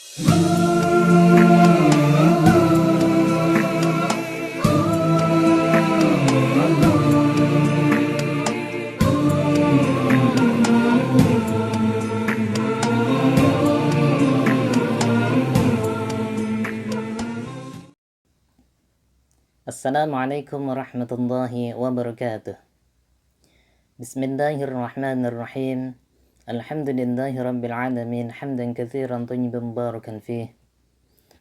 Assalamualaikum warahmatullahi wabarakatuh. Bismillahirrahmanirrahim. Alhamdulillahi rabbil alamin, hamdan katsiran thayyiban barakan fih.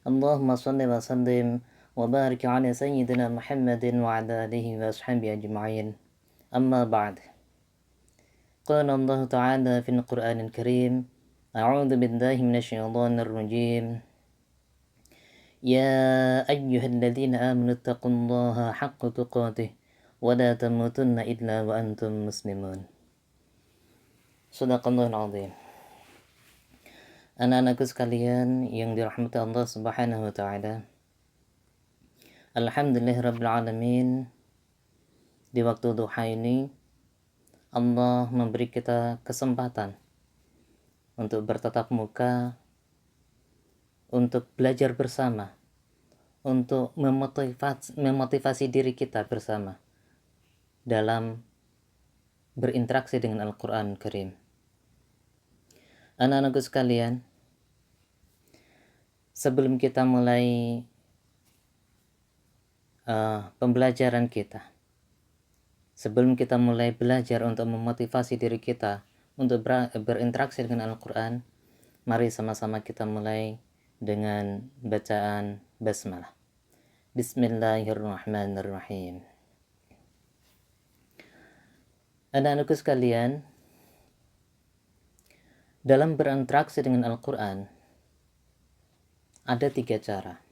Allahumma shalli wa sallim wa barik ala sayyidina Muhammadin wa ala alihi wa ashabihi ajma'in. Amma ba'd. Qala Allah ta'ala fil Qur'anil Karim, a'udzu billahi minasyaitonir rajim. يا أيها الذين آمنوا اتقوا الله حق تقاته ولا تموتن إلا وأنتم مسلمون. Shadaqallahul azim. Anak-anakku sekalian yang dirahmati Allah Subhanahu wa taala. Alhamdulillahirabbil alamin. Di waktu duha ini Allah memberi kita kesempatan untuk bertatap muka, untuk belajar bersama, untuk memotivasi diri kita bersama dalam berinteraksi dengan Al-Quran Karim. Anak-anakku sekalian, sebelum kita mulai pembelajaran kita, sebelum kita mulai belajar untuk memotivasi diri kita untuk berinteraksi dengan Al-Quran, mari sama-sama kita mulai dengan bacaan basmalah. Bismillahirrahmanirrahim. Anak-anakku sekalian, dalam berinteraksi dengan Al-Quran ada tiga cara.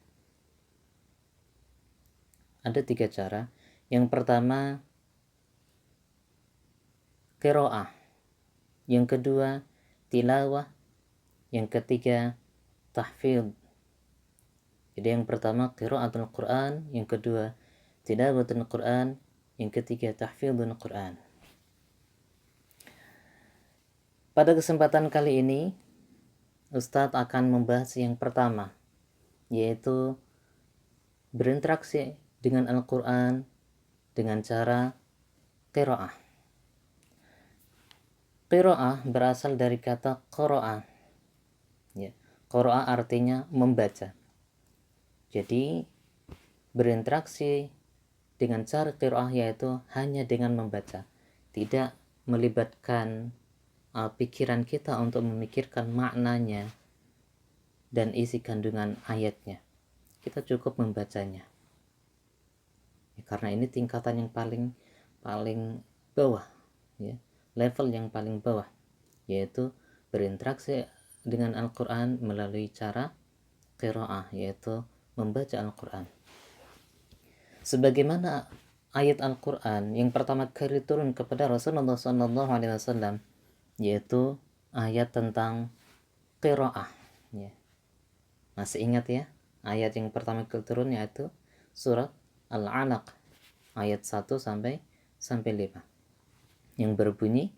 Yang pertama, qiraah. Yang kedua, tilawah. Yang ketiga, tahfidz. Jadi yang pertama qiraatul Quran, yang kedua tilawatul Quran, yang ketiga tahfidzul Quran. Pada kesempatan kali ini Ustadz akan membahas yang pertama, yaitu berinteraksi dengan Al-Quran dengan cara qiraah. Qiraah berasal dari kata qara'a. Ya, qara'a artinya membaca. Jadi berinteraksi dengan cara qiraah yaitu hanya dengan membaca, tidak melibatkan pikiran kita untuk memikirkan maknanya dan isi kandungan ayatnya. Kita cukup membacanya. Ya, karena ini tingkatan yang paling bawah, ya, level yang paling bawah, yaitu berinteraksi dengan Al-Quran melalui cara qiraah, yaitu membaca Al-Quran. Sebagaimana ayat Al-Quran yang pertama kali turun kepada Rasulullah SAW, yaitu ayat tentang qiraah. Ya. Masih ingat ya? Ayat yang pertama kali turun yaitu surat Al-Alaq ayat 1 sampai 5 yang berbunyi,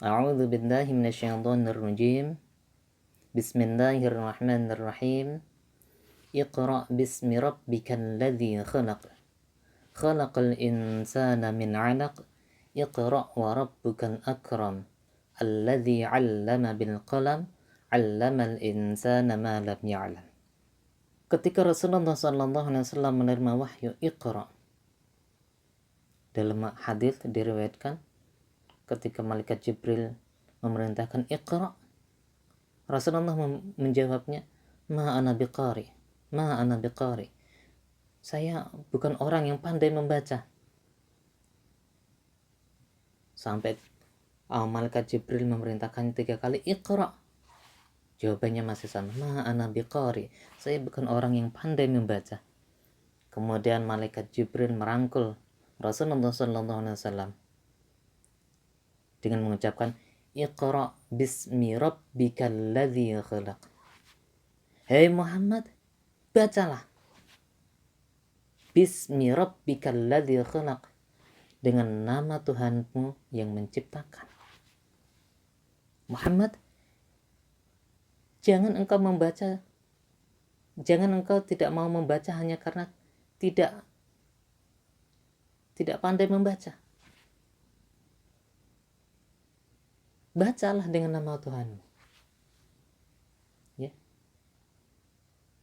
A'udzu billahi minasyaitonir rajim. Bismillahirrahmanirrahim. Iqra' bismi rabbikal ladzi khalaq. Khalaqal insana min 'alaq. Iqra' wa rabbukal akram. Alladzi 'allama bil qalam. 'Allamal insana ma lam ya'lam. Ketika Rasulullah SAW menerima wahyu Iqra', dalam hadis diriwayatkan ketika malaikat Jibril memerintahkan Iqra', Rasulullah menjawabnya, Ma ana biqari. Saya bukan orang yang pandai membaca. Sampai malaikat Jibril memerintahkan 3 kali Iqra', jawabannya masih sama, Ma ana biqari. Saya bukan orang yang pandai membaca. Kemudian malaikat Jibril merangkul Rasulullah SAW dengan mengucapkan, Iqra' bismi rabbikal ladzi khalaq. Hei Muhammad, bacalah bismi rabbikal ladzi khalaq, dengan nama Tuhanmu yang menciptakan. Muhammad, jangan engkau membaca Jangan engkau tidak mau membaca hanya karena tidak pandai membaca. Bacalah dengan nama Tuhanmu. Ya.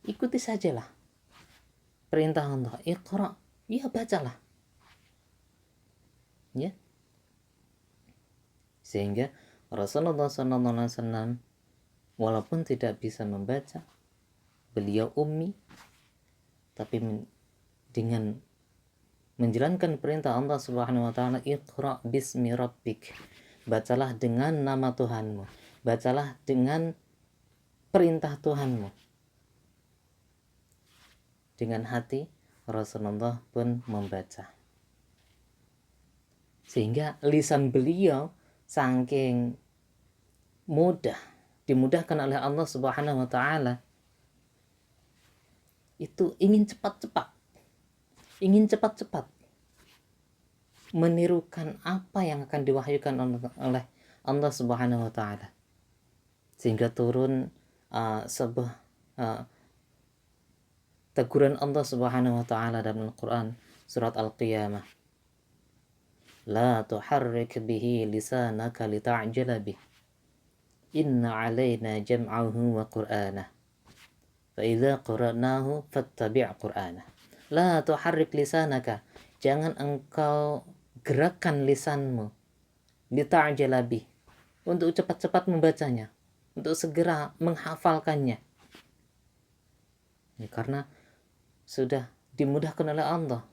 Ikuti sajalah perintah Allah. Iqra. Ya, bacalah. Ya. Sehingga Rasulullah SAW walaupun tidak bisa membaca, beliau ummi, tapi dengan menjalankan perintah Allah Subhanahu wa taala, Iqra bismi rabbik. Bacalah dengan nama Tuhanmu. Bacalah dengan perintah Tuhanmu. Dengan hati Rasulullah pun membaca. Sehingga lisan beliau saking mudah, dimudahkan oleh Allah Subhanahu wa taala, itu ingin cepat-cepat menirukan apa yang akan diwahyukan oleh Allah Subhanahu wa taala. Sehingga turun sebuah teguran Allah Subhanahu wa taala dalam Al-Qur'an surat Al-Qiyamah. La tuharrik bihi lisanaka lita'jala bih. Inna 'alaina jam'ahu wa qur'anah. Fa idza qara'nahu fattabi' qur'anah. La tuharrik lisanaka. Jangan engkau gerakkan lisanmu lita'jala bih, untuk cepat-cepat membacanya, untuk segera menghafalkannya. Ya, karena sudah dimudahkan oleh Allah.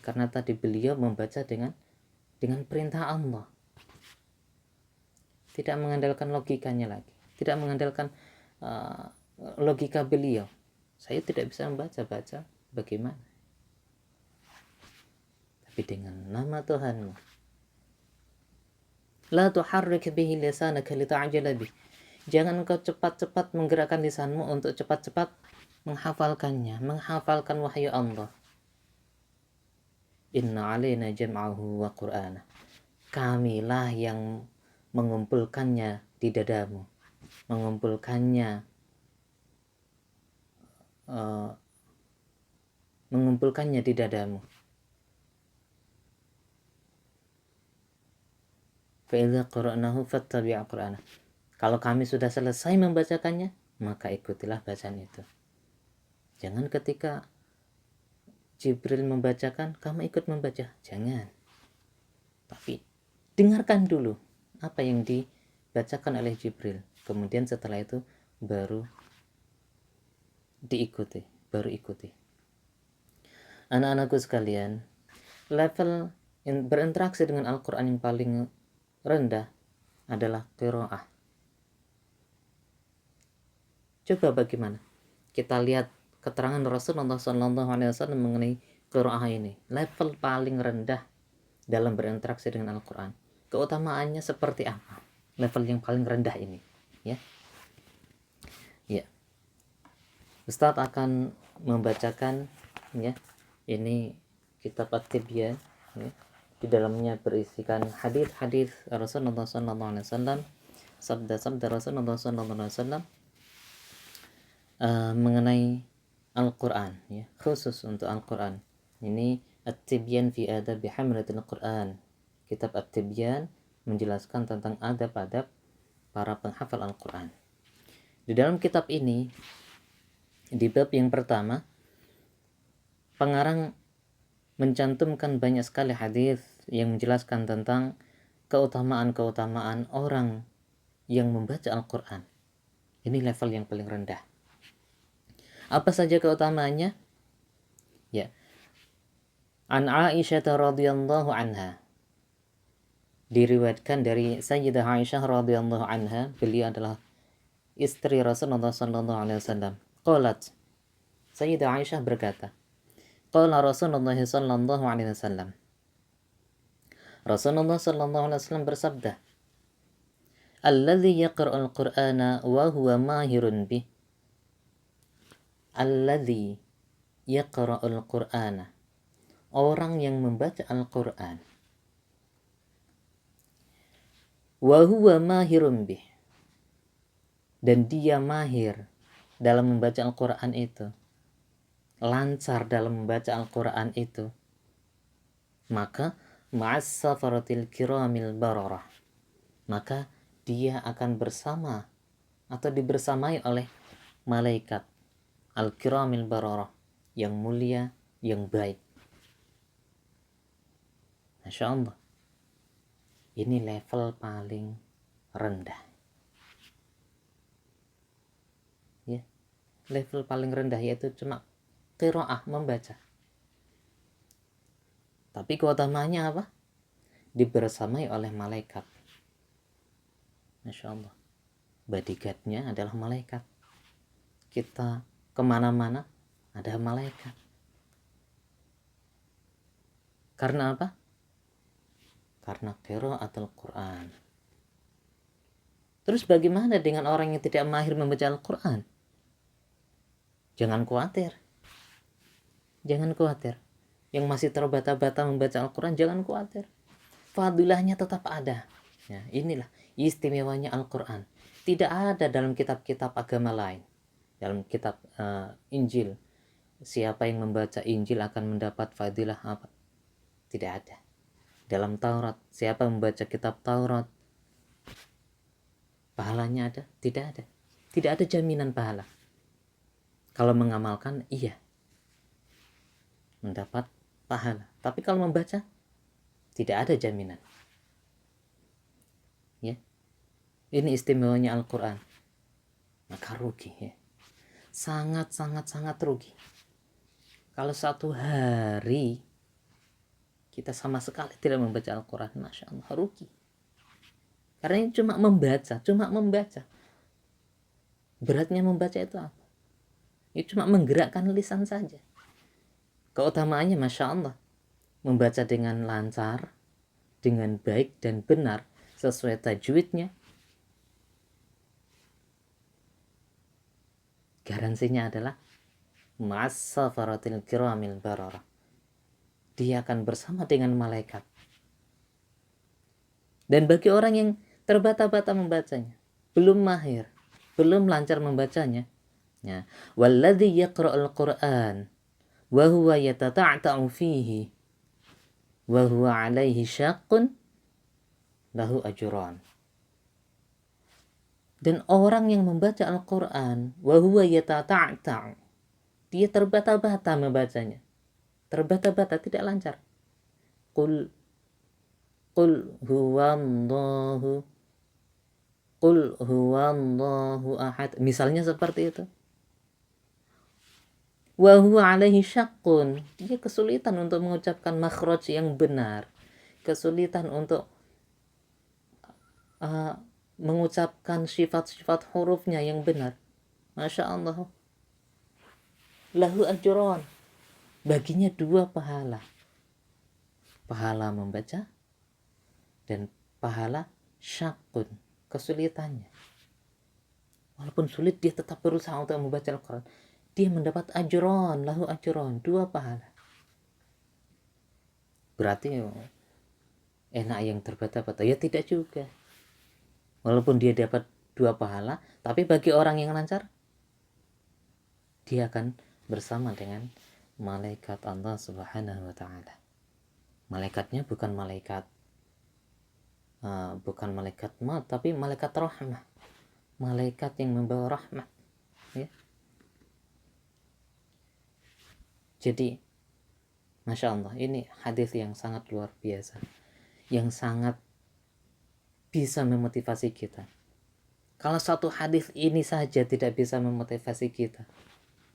Karena tadi beliau membaca dengan perintah Allah. Tidak mengandalkan logikanya lagi. Tidak mengandalkan logika beliau. Saya tidak bisa membaca, bagaimana? Tapi dengan nama Tuhanmu. La tuharrik bihi lisanaka lita'jala bih. Jangan engkau cepat-cepat menggerakkan lisanmu untuk cepat-cepat menghafalkannya, menghafalkan wahyu Allah. Inna 'alaina jam'ahu wa qur'ana. Kamilah yang mengumpulkannya di dadamu, mengumpulkannya di dadamu. Fa idza qara'nahu fattabi' qur'ana. Kalau kami sudah selesai membacakannya, maka ikutilah bacaan itu. Jangan ketika Jibril membacakan, kamu ikut membaca. Jangan. Tapi dengarkan dulu apa yang dibacakan oleh Jibril. Kemudian setelah itu baru ikuti. Anak-anakku sekalian, level berinteraksi dengan Al-Quran yang paling rendah adalah qiraah. Coba bagaimana? Kita lihat keterangan Rasulullah SAW mengenai qiraah ini. Level paling rendah dalam berinteraksi dengan Al-Quran. Keutamaannya seperti apa? Level yang paling rendah ini. Ya. Ustadz akan membacakan ya. Ini kitab At-Tibyan ya. Di dalamnya berisikan hadis-hadis Rasulullah SAW, sabda-sabda Rasulullah SAW mengenai Al-Quran ya, khusus untuk Al-Quran. Ini At-Tibyan fi adab hamlatil Quran. Kitab At-Tibyan menjelaskan tentang adab-adab para penghafal Al-Quran. Di dalam kitab ini, di bab yang pertama, pengarang mencantumkan banyak sekali hadis yang menjelaskan tentang keutamaan-keutamaan orang yang membaca Al-Quran. Ini level yang paling rendah. Apa saja keutamaannya? Ya. An Aisyah radhiyallahu anha. Diriwayatkan dari Sayyidah Aisyah radhiyallahu anha, beliau adalah istri Rasulullah sallallahu alaihi wasallam. Qalat, Sayyidah Aisyah berkata, qala Rasulullah sallallahu alaihi wasallam. Rasulullah sallallahu alaihi wasallam bersabda, alladzi yaqra'ul Qur'ana wa huwa mahirun bih. Alladzi yaqra'ul Qur'ana. Orang yang membaca Al-Qur'an. Wa huwa mahirun bih. Dan dia mahir dalam membaca Al-Quran itu, lancar dalam membaca Al-Quran itu, maka ma'as safaratil kiramil bararah, maka dia akan bersama atau dibersamai oleh malaikat al-kiramil bararah, yang mulia, yang baik. Masya Allah, ini level paling rendah, ya, level paling rendah, yaitu cuma qiraah, membaca. Tapi keutamaannya apa? Dibersamai oleh malaikat. Masya Allah, bodyguardnya adalah malaikat. Kita kemana-mana ada malaikat. Karena apa? Karena qiraatul Quran. Terus bagaimana dengan orang yang tidak mahir membaca Al-Quran? Jangan khawatir. Jangan khawatir. Yang masih terbata-bata membaca Al-Quran, jangan khawatir. Fadilahnya tetap ada. Ya, inilah istimewanya Al-Quran. Tidak ada dalam kitab-kitab agama lain. Dalam kitab Injil, siapa yang membaca Injil akan mendapat fadilah apa? Tidak ada. Dalam Taurat, siapa membaca kitab Taurat, pahalanya ada? Tidak ada. Tidak ada jaminan pahala. Kalau mengamalkan, iya, mendapat pahala. Tapi kalau membaca, tidak ada jaminan. Ya, ini istimewanya Al-Quran. Maka rugi, ya. Sangat rugi. Kalau satu hari kita sama sekali tidak membaca Al-Quran, Masya Allah, rugi. Karena ini cuma membaca. Beratnya membaca itu apa? Ini cuma menggerakkan lisan saja. Keutamaannya Masya Allah, membaca dengan lancar, dengan baik dan benar, sesuai tajwidnya. Garansinya adalah ma'as safaratil kiramil bararah. Dia akan bersama dengan malaikat. Dan bagi orang yang terbata-bata membacanya, belum mahir, belum lancar membacanya, ya, walladzi yaqra'ul Qur'an wa huwa yatata'ta'u fihi wa huwa 'alaihi syaqqun lahu ajran. Dan orang yang membaca Al-Qur'an wa huwa yatata'ta'u, dia terbata-bata membacanya. Terbata-bata, tidak lancar. Qul huwallahu ahad, misalnya seperti itu. Wa huwa alaihi syaqqun, dia kesulitan untuk mengucapkan makhraj yang benar, kesulitan untuk mengucapkan sifat-sifat hurufnya yang benar. Masya Allah, lahu ajran, baginya 2 pahala. Pahala membaca dan pahala syaqqun, kesulitannya. Walaupun sulit, dia tetap berusaha untuk membaca Al-Quran. Dia mendapat ajron, lahu ajron, 2 pahala. Berarti enak yang terbata-bata? Ya tidak juga. Walaupun dia dapat 2 pahala, tapi bagi orang yang lancar, dia akan bersama dengan malaikat Allah Subhanahu wa ta'ala. Malaikatnya bukan malaikat maut, tapi malaikat rahmah, malaikat yang membawa rahmat, ya. Jadi Masya Allah, ini hadis yang sangat luar biasa, yang sangat bisa memotivasi kita. Kalau satu hadis ini saja tidak bisa memotivasi kita,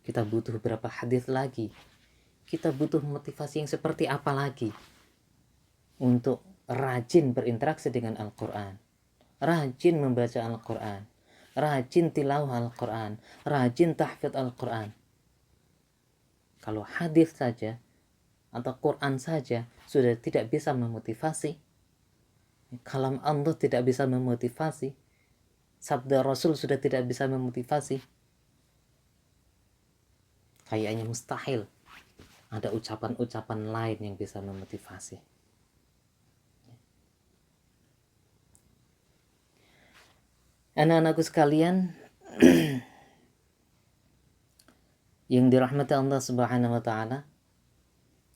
kita butuh berapa hadis lagi? Kita butuh motivasi yang seperti apa lagi untuk rajin berinteraksi dengan Al-Quran, rajin membaca Al-Quran, rajin tilawah Al-Quran, rajin tahfidz Al-Quran. Kalau hadis saja atau Quran saja sudah tidak bisa memotivasi, kalam Allah tidak bisa memotivasi, sabda Rasul sudah tidak bisa memotivasi, kayaknya mustahil ada ucapan-ucapan lain yang bisa memotivasi. Anak-anakku sekalian, yang dirahmati Allah Subhanahu wa taala,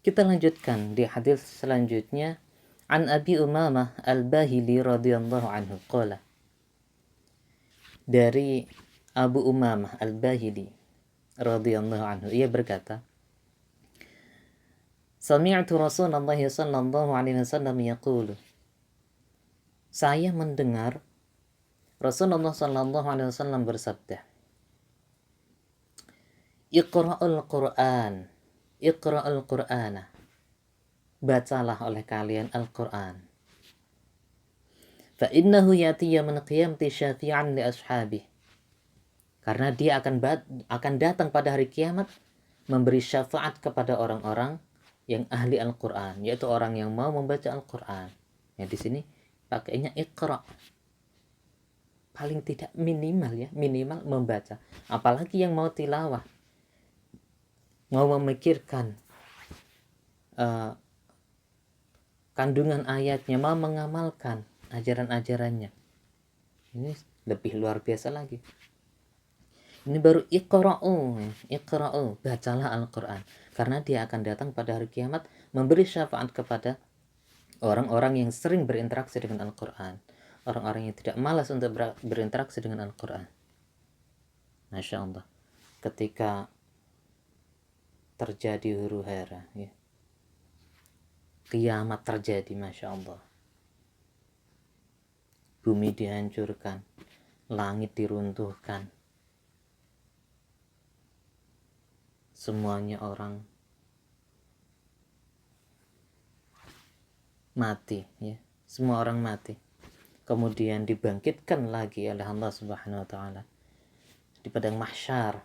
kita lanjutkan di hadis selanjutnya. An Abi Umamah Al-Bahili radhiyallahu anhu qala, dari Abu Umamah Al-Bahili radhiyallahu anhu, ia berkata, sami'tu Rasulullah sallallahu alaihi wasallam yaqulu, saya mendengar Rasulullah sallallahu alaihi wasallam bersabda, Iqra'ul Qur'an, Iqra'ul Qur'ana, bacalah oleh kalian Al-Qur'an. Fa innahu yati yaumil qiyamati syafi'an li ashabihi, karena dia akan datang pada hari kiamat memberi syafaat kepada orang-orang yang ahli Al-Qur'an, yaitu orang yang mau membaca Al-Qur'an. Ya, di sini pakainya Iqra'. Paling tidak minimal membaca. Apalagi yang mau tilawah, mau memikirkan kandungan ayatnya, mau mengamalkan ajaran-ajarannya, ini lebih luar biasa lagi. Ini baru iqra'u, bacalah Al-Quran, karena dia akan datang pada hari kiamat memberi syafaat kepada orang-orang yang sering berinteraksi dengan Al-Quran, orang-orang yang tidak malas untuk berinteraksi dengan Al-Quran. Masya Allah, ketika terjadi huru hara, ya, kiamat terjadi, Masya Allah, bumi dihancurkan, langit diruntuhkan, semuanya orang mati, ya, semua orang mati, kemudian dibangkitkan lagi oleh Allah Subhanahu wa taala di padang mahsyar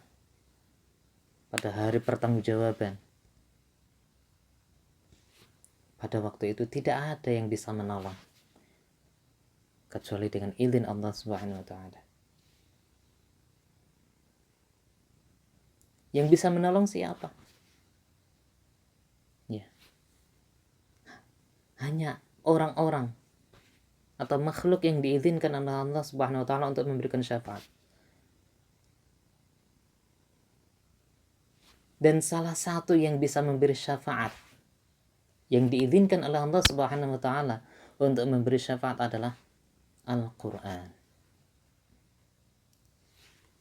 pada hari pertanggungjawaban. Pada waktu itu tidak ada yang bisa menolong kecuali dengan izin Allah Subhanahu wa taala. Yang bisa menolong siapa? Ya, hanya orang-orang atau makhluk yang diizinkan oleh Allah Subhanahu wa taala untuk memberikan syafaat. Dan salah satu yang bisa memberi syafaat yang diizinkan oleh Allah Subhanahu wa taala untuk memberi syafaat adalah Al-Quran.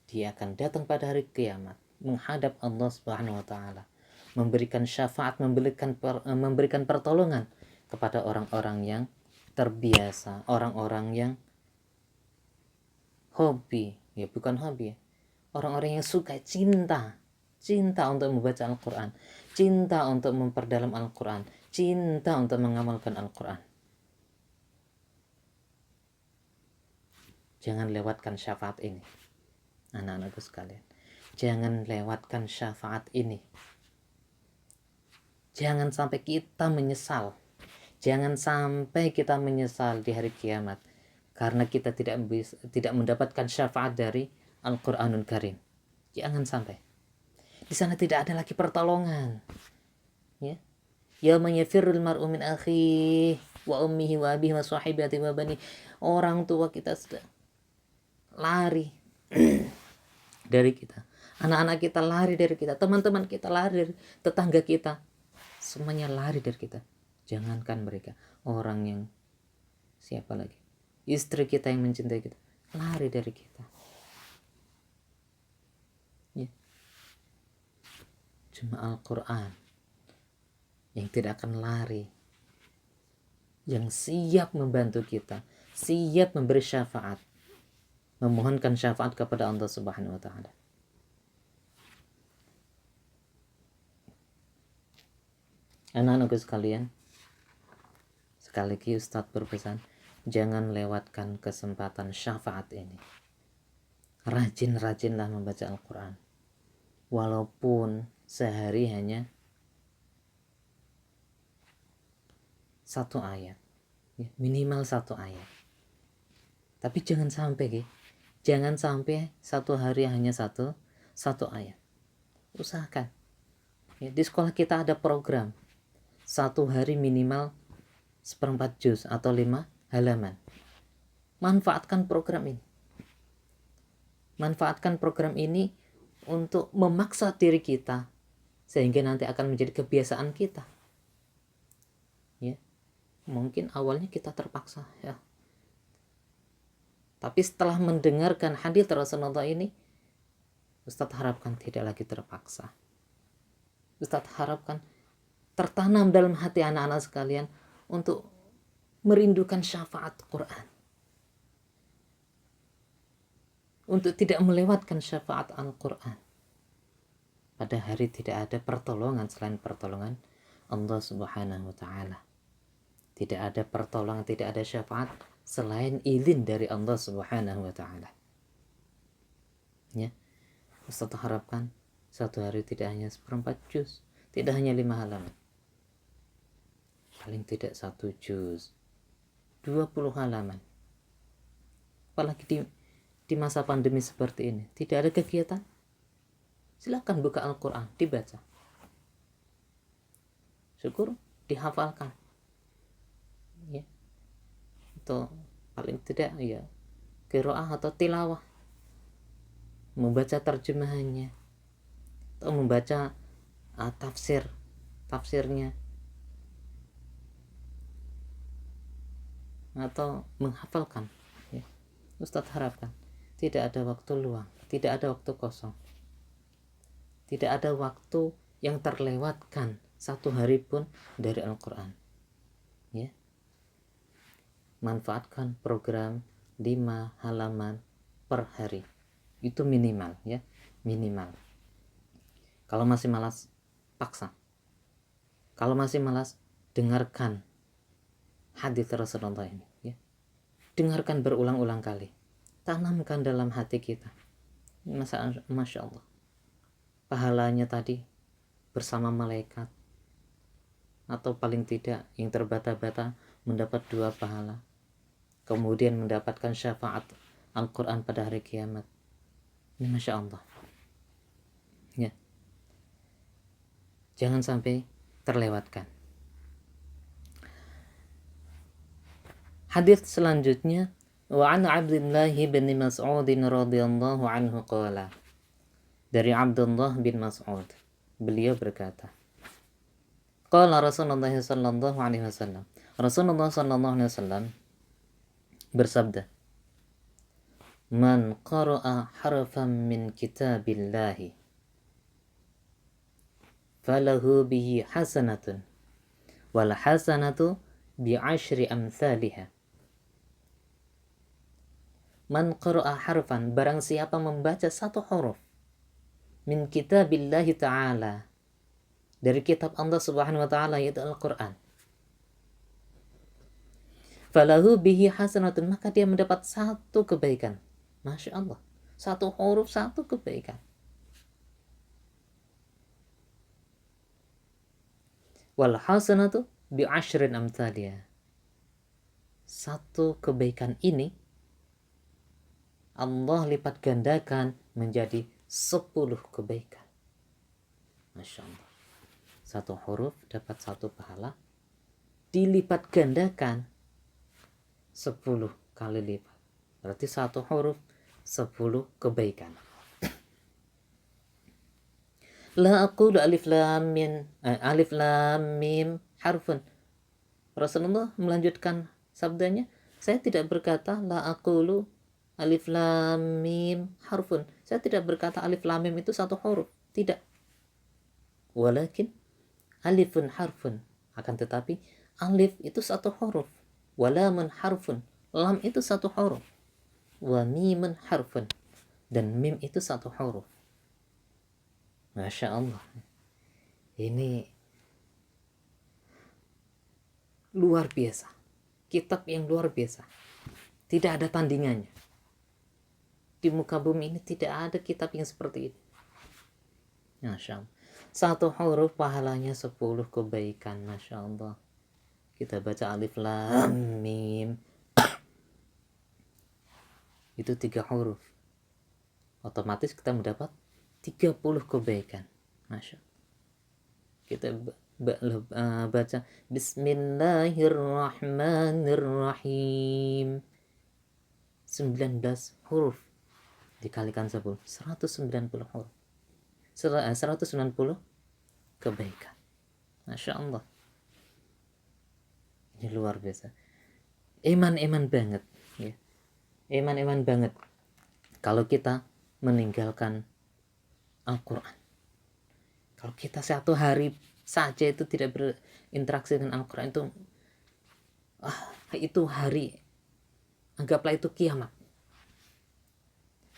Dia akan datang pada hari kiamat menghadap Allah Subhanahu wa taala, memberikan syafaat, memberikan pertolongan kepada orang-orang yang terbiasa, orang-orang yang hobi, ya bukan hobi ya, orang-orang yang suka cinta untuk membaca Al-Quran, cinta untuk memperdalam Al-Quran, cinta untuk mengamalkan Al-Quran. Jangan lewatkan syafaat ini, anak-anakku sekalian. Jangan lewatkan syafaat ini. Jangan sampai kita menyesal. Jangan sampai kita menyesal di hari kiamat karena kita tidak mendapatkan syafaat dari Al-Qur'anul Karim. Jangan sampai. Di sana tidak ada lagi pertolongan. Ya. Yauma yafirrul mar'u min akhihi wa ummihi wa abihi wa sahibatihi wa bani. Orang tua kita sudah lari dari kita. Anak-anak kita lari dari kita, teman-teman kita lari dari tetangga kita. Semuanya lari dari kita. Jangankan mereka, orang yang siapa lagi? Istri kita yang mencintai kita, lari dari kita. Ya. Cuma Al-Quran yang tidak akan lari, yang siap membantu kita, siap memberi syafaat, memohonkan syafaat kepada Allah Subhanahu wa taala. Anak-anakku sekalian, sekali lagi Ustadz berpesan, jangan lewatkan kesempatan syafaat ini. Rajin-rajinlah membaca Al-Quran, walaupun sehari hanya satu ayat, minimal satu ayat. Tapi jangan sampai, jangan sampai satu hari hanya satu ayat. Usahakan. Ya, di sekolah kita ada program satu hari minimal 1/4 juz atau 5 halaman. Manfaatkan program ini. Manfaatkan program ini untuk memaksa diri kita sehingga nanti akan menjadi kebiasaan kita. Ya, mungkin awalnya kita terpaksa ya. Tapi setelah mendengarkan hadits Rasulullah ini, Ustadz harapkan tidak lagi terpaksa. Ustadz harapkan tertanam dalam hati anak-anak sekalian untuk merindukan syafaat Quran. Untuk tidak melewatkan syafaat Al-Quran. Pada hari tidak ada pertolongan selain pertolongan Allah Subhanahu wa Ta'ala. Tidak ada pertolongan, tidak ada syafaat selain izin dari Allah Subhanahu wa Ta'ala. Ya, Ustaz harapkan satu hari tidak hanya seperempat juz, tidak hanya 5 halaman, paling tidak 1 juz, 20 halaman. Apalagi di masa pandemi seperti ini, tidak ada kegiatan, silakan buka Al-Quran, dibaca. Syukur dihafalkan. Ya. Atau paling tidak ya qiraah atau tilawah. Membaca terjemahannya. Atau membaca tafsirnya. Atau menghafalkan. Ya. Ustadz harapkan tidak ada waktu luang, tidak ada waktu kosong. Tidak ada waktu yang terlewatkan satu hari pun dari Al-Quran. Ya. Manfaatkan program 5 halaman per hari. Itu minimal ya, minimal. Kalau masih malas, paksa. Kalau masih malas, dengarkan hadits Rasulullah ini ya. Dengarkan berulang-ulang kali. Tanamkan dalam hati kita. Masya Allah. Pahalanya tadi bersama malaikat, atau paling tidak yang terbata-bata mendapat 2 pahala, kemudian mendapatkan syafaat Al-Quran pada hari kiamat. Ini Masya Allah ya. Jangan sampai terlewatkan. Hadits selanjutnya, wa an Abdullah bin Mas'ud radhiyallahu anhu qala, dari Abdullah bin Mas'ud, beliau berkata, qala Rasulullah sallallahu alaihi wasallam, Rasulullah sallallahu alaihi wasallam bersabda, man qara'a harfan min kitabillahi falahu bihi hasanatun wal hasanatu bi'ashri amsalihha. Man qara'a harfan, barang siapa membaca satu huruf min kitabillahi ta'ala, dari kitab Allah Subhanahu wa Ta'ala, yaitu Al-Quran, falahu bihi hasanatun, maka dia mendapat 1 kebaikan. Masya Allah, 1 huruf 1 kebaikan. Wal hasanatu bi'ashrin amthaliha, 1 kebaikan ini Allah lipat gandakan menjadi 10 kebaikan. Masya Allah, 1 huruf dapat 1 pahala, dilipat gandakan 10 kali lipat. Berarti 1 huruf 10 kebaikan. La aqulu alif lam mim harfun. Rasulullah melanjutkan sabdanya, saya tidak berkata la aqulu alif lam mim harfun. Saya tidak berkata alif lam mim itu 1 huruf. Tidak. Walakin alifun harfun. Akan tetapi alif itu 1 huruf. Walamun harfun. Lam itu 1 huruf. Wa mimun harfun. Dan mim itu 1 huruf. Masya Allah. Ini luar biasa. Kitab yang luar biasa. Tidak ada tandingannya. Di muka bumi ini tidak ada kitab yang seperti ini. Masya Allah. 1 huruf pahalanya 10 kebaikan. Masya Allah. Kita baca alif lam mim, itu 3 huruf. Otomatis kita mendapat 30 kebaikan. Masya Allah. Kita baca Bismillahirrahmanirrahim, 19 huruf dikalikan 10, 190 huruf. 190 kebaikan. Masya Allah, ini luar biasa. Iman banget ya. Iman banget kalau kita meninggalkan Al-Quran. Kalau kita satu hari saja itu tidak berinteraksi dengan Al-Quran, itu hari, anggaplah itu kiamat,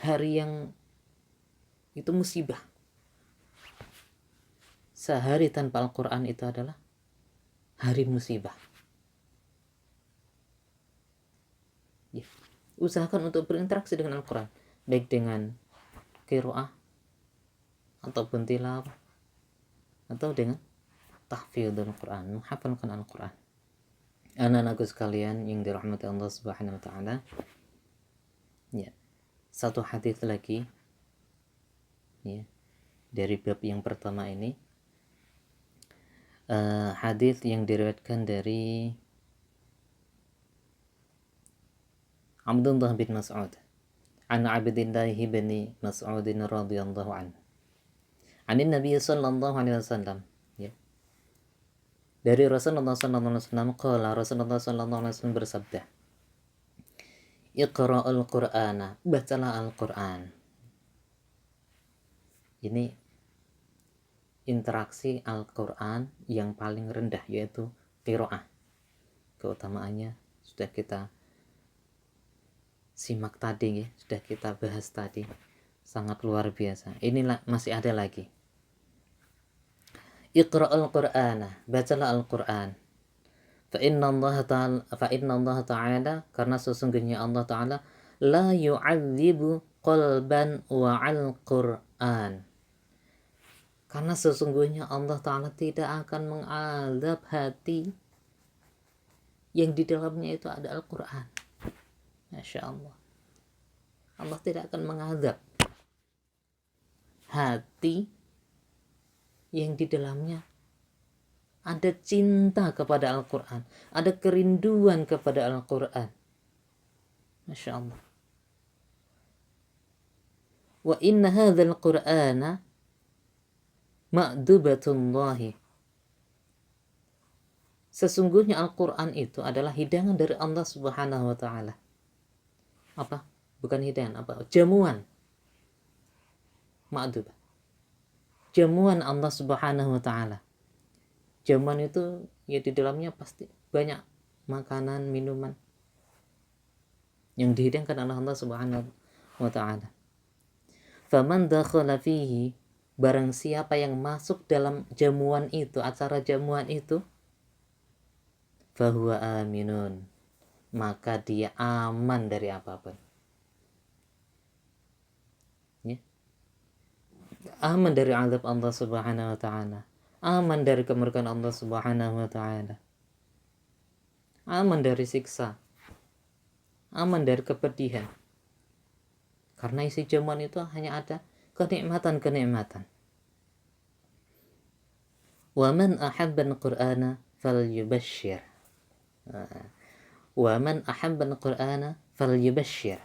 hari yang itu musibah. Sehari tanpa Al-Quran itu adalah hari musibah ya. Usahakan untuk berinteraksi dengan Al-Quran, baik dengan qiraah ataupun tilawah, atau dengan tahfidul Quran, menghafalkan Al-Quran. Anak-anakku sekalian yang dirahmati Allah Subhanahu wa taala. Ya. Satu hadis lagi ya, dari bab yang pertama ini. Hadis yang diriwayatkan dari Abdullah bin Mas'ud an Abdillah bin Mas'ud radhiyallahu anhu anin Nabi sallallahu alaihi wasallam ya. Dari Rasulullah sallallahu alaihi wasallam qala, Rasulullah sallallahu alaihi wasallam bersabda, Iqra'ul Qur'ana, bacalah Al-Qur'an. Ini interaksi Al-Quran yang paling rendah, yaitu qiraah. Keutamaannya sudah kita simak tadi ya, sudah kita bahas tadi, sangat luar biasa. Inilah masih ada lagi. Iqra'ul Qur'ana, bacalah Al-Quran. Fa inna Allah Ta'ala, karena sesungguhnya Allah Ta'ala la yu'adzibu qalban wa al-Qur'an. Karena sesungguhnya Allah Ta'ala tidak akan mengadab hati yang di dalamnya itu ada Al-Quran. Masya Allah. Allah tidak akan mengadab hati yang di dalamnya ada cinta kepada Al-Quran, ada kerinduan kepada Al-Quran. Masya Allah. Wa inna hadzal Qur'ana ma'dubatullahi. Sesungguhnya Al-Quran itu adalah hidangan dari Allah Subhanahu wa ta'ala. Apa? Bukan hidangan, apa? Jamuan. Ma'dubah. Jamuan Allah Subhanahu wa ta'ala. Jamuan itu ya di dalamnya pasti banyak makanan, minuman yang dihidangkan oleh Allah Subhanahu wa ta'ala. Faman dakhala fihi, barang siapa yang masuk dalam jamuan itu, acara jamuan itu, fahuwa aminun, maka dia aman dari apapun ya. Aman dari azab Allah Subhanahu wa ta'ala, aman dari kemurkaan Allah Subhanahu wa ta'ala, aman dari siksa, aman dari kepedihan. Karena isi jamuan itu hanya ada kenikmatan-kenikmatan. Wa man ahabban Qur'ana falyubashshir. Wa man ahabban Qur'ana falyubashshir.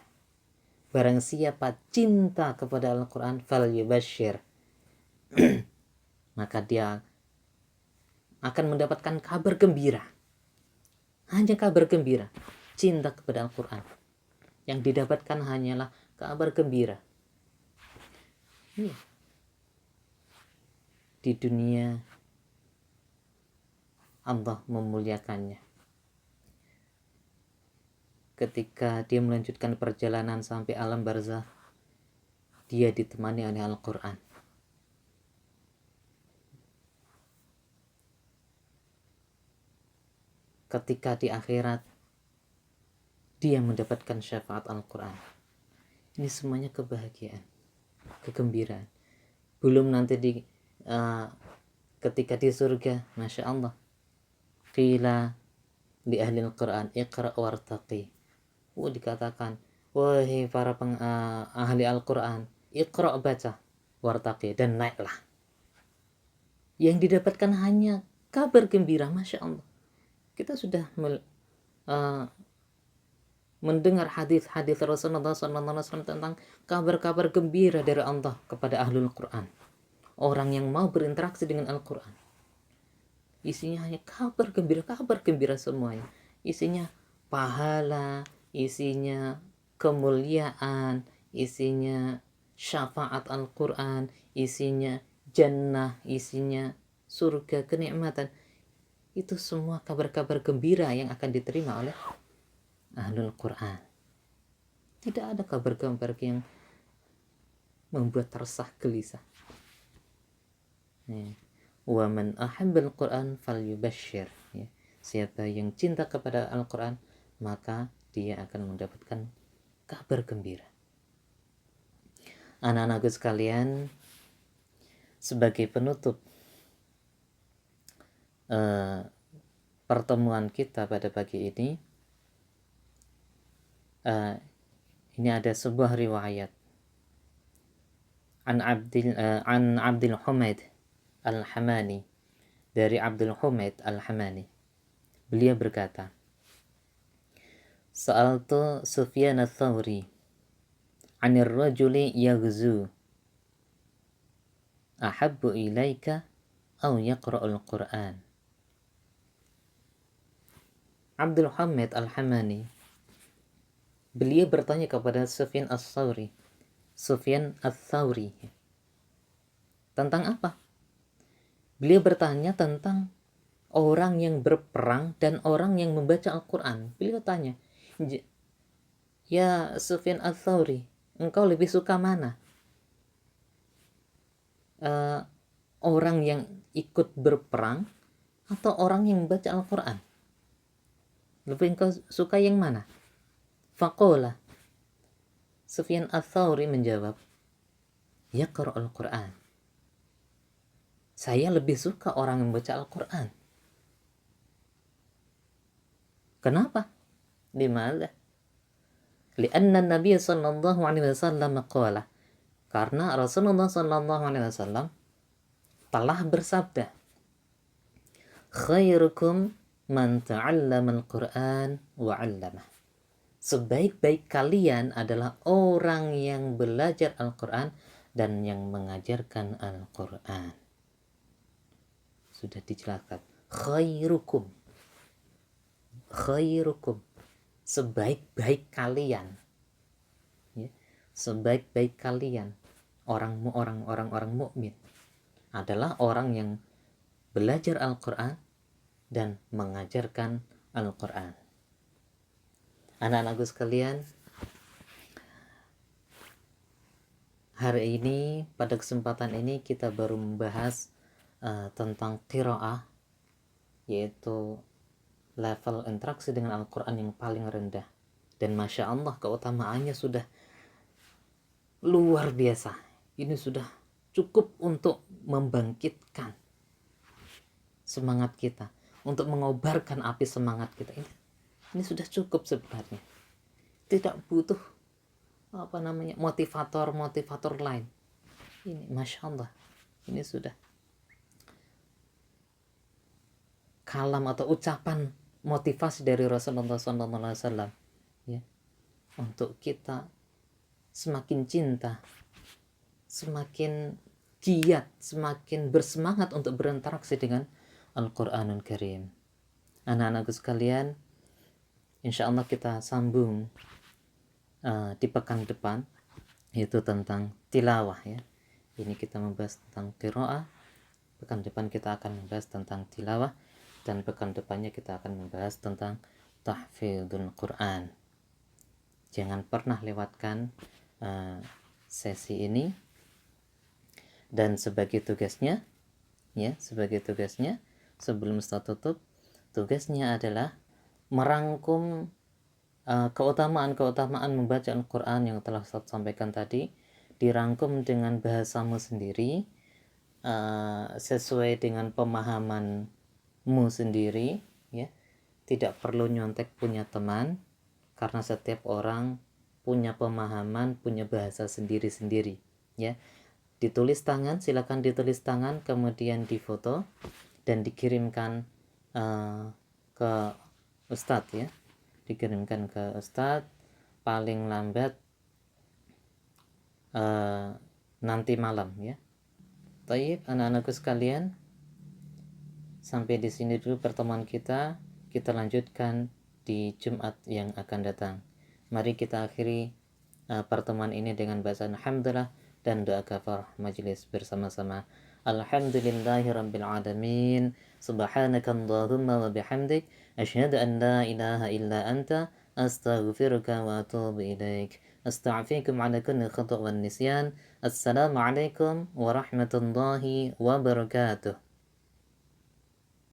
Barang siapa cinta kepada Al-Qur'an falyubashshir, maka dia akan mendapatkan kabar gembira. Hanya kabar gembira. Cinta kepada Al-Qur'an yang didapatkan hanyalah kabar gembira. Di dunia Allah memuliakannya. Ketika dia melanjutkan perjalanan sampai alam barzakh, dia ditemani oleh Al-Quran. Ketika di akhirat, dia mendapatkan syafaat Al-Quran. Ini semuanya kebahagiaan, kegembiraan. Belum nanti ketika di surga, Masya Allah, qila li ahli Al-Quran iqra' wartaqi. Dikatakan, wahai para ahli Al-Quran, iqra', baca, wartaqi, dan naiklah. Yang didapatkan hanya kabar gembira. Masya Allah. Kita sudah mendengar hadis-hadis Rasulullah SAW tentang kabar-kabar gembira dari Allah kepada ahlul Quran. orang yang mau berinteraksi dengan Al-Quran. Isinya hanya kabar gembira semuanya. Isinya pahala, isinya kemuliaan, isinya syafaat Al-Quran, isinya jannah, isinya surga, kenikmatan. Itu semua kabar-kabar gembira yang akan diterima oleh Ahlul Quran. Tidak ada kabar-kabar yang membuat resah gelisah. Wa man ahabbal Quran falyubashshir. Siapa yang cinta kepada Al-Quran, maka dia akan mendapatkan kabar gembira. Anak-anakku sekalian, sebagai penutup pertemuan kita pada pagi ini, ini ada sebuah riwayat an Abdul Humaid Al-Hamani, dari Abdul Humaid Al-Hamani. Beliau berkata, Sa'altu Sufyan ats-Tsauri 'anir rajuli yaghzu ahabbu ilaika aw yaqra'ul Qur'an. Abdul Humaid Al-Hamani, beliau bertanya kepada Sufyan ats-Tsauri tentang apa? Beliau bertanya tentang orang yang berperang dan orang yang membaca Al-Quran. Beliau tanya, ya Sufyan ats-Tsauri, engkau lebih suka mana? Orang yang ikut berperang atau orang yang membaca Al-Quran? Lebih engkau suka yang mana? Faqala, Sufyan ats-Tsauri menjawab, yaqra'ul Quran. Saya lebih suka orang yang membaca Al-Quran. Kenapa? Limadha? Lianna Nabi sallallahu alaihi wasallam qala, karena Rasulullah sallallahu alaihi wasallam telah bersabda, khairukum man ta'allama al-Quran wa 'allamah. Sebaik-baik kalian adalah orang yang belajar Al-Quran dan yang mengajarkan Al-Quran. Sudah dijelaskan, khairukum, sebaik-baik kalian, ya, sebaik-baik kalian, orang mukmin adalah orang yang belajar Al-Quran dan mengajarkan Al-Quran. Anak-anakku sekalian, hari ini pada kesempatan ini kita baru membahas tentang qiraah, yaitu level interaksi dengan Al-Quran yang paling rendah. Dan Masya Allah, keutamaannya sudah luar biasa. Ini sudah cukup untuk membangkitkan semangat kita, untuk mengobarkan api semangat kita. Ini sudah cukup sebenarnya. Tidak butuh motivator lain. Ini Masya Allah, ini sudah kalam atau ucapan motivasi dari Rasulullah SAW, ya, untuk kita semakin cinta, semakin giat, semakin bersemangat untuk berinteraksi dengan Al-Quranul Karim. Anak-anakku sekalian, insya Allah kita sambung di pekan depan, yaitu tentang tilawah, ya. Ini kita membahas tentang qiraah. Pekan depan kita akan membahas tentang tilawah, dan pekan depannya kita akan membahas tentang tahfidzul Quran. Jangan pernah lewatkan sesi ini. Dan sebagai tugasnya, sebelum Ustaz tutup, tugasnya adalah merangkum keutamaan-keutamaan membaca Al-Quran yang telah Ustaz sampaikan tadi, dirangkum dengan bahasamu sendiri, sesuai dengan pemahamanmu sendiri, ya. Tidak perlu nyontek punya teman, karena setiap orang punya pemahaman, punya bahasa sendiri-sendiri, ya. Ditulis tangan, silakan ditulis tangan, kemudian difoto dan dikirimkan ke Ustadz, ya. Dikirimkan ke Ustadz paling lambat nanti malam, ya. Taib, anak-anakku sekalian, sampai di sini dulu pertemuan kita. Kita lanjutkan di Jumat yang akan datang. Mari kita akhiri pertemuan ini dengan bacaan alhamdulillah dan doa kafarah majelis bersama-sama. Alhamdulillahirabbil alamin. Subhanakallahumma wa bihamdik asyhadu an la ilaha illa anta astaghfiruka wa atubu ilaik. Astaghfirukum ala kulli khata' wan nisyan. Assalamualaikum warahmatullahi wabarakatuh.